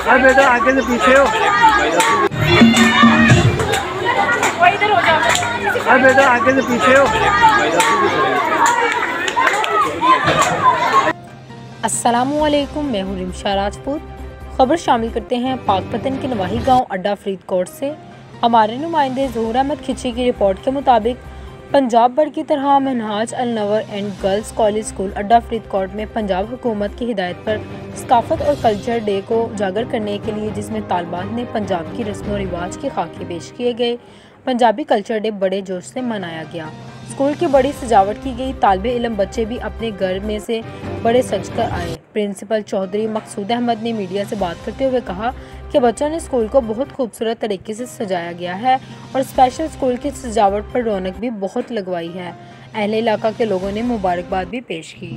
हाँ बेटा आगे से पीछे हो। इधर हो जाओ। हाँ बेटा आगे से पीछे हो। अस्सलामुअलैकुम, मैं हूँ रिमशा राजपूत। खबर शामिल करते हैं पाकपतन के नवाही गांव अड्डा फरीदकोट से। हमारे नुमाइंदे ज़हूर अहमद खिची की रिपोर्ट के मुताबिक पंजाब भर की तरह मनहाज अल नवर एंड गर्ल्स कॉलेज स्कूल अड्डा फरीदकोट में पंजाब हुकूमत की हिदायत पर सकाफत और कल्चर डे को उजागर करने के लिए, जिसमें तालिबात ने पंजाब की रस्म व रिवाज के खाके पेश किए गए, पंजाबी कल्चर डे बड़े जोश से मनाया गया। स्कूल की बड़ी सजावट की गई। तालिबे इल्म बच्चे भी अपने घर में से बड़े सजकर आए। प्रिंसिपल चौधरी मकसूद अहमद ने मीडिया से बात करते हुए कहा कि बच्चों ने स्कूल को बहुत खूबसूरत तरीके से सजाया गया है और स्पेशल स्कूल की सजावट पर रौनक भी बहुत लगवाई है। अहले इलाका के लोगों ने मुबारकबाद भी पेश की।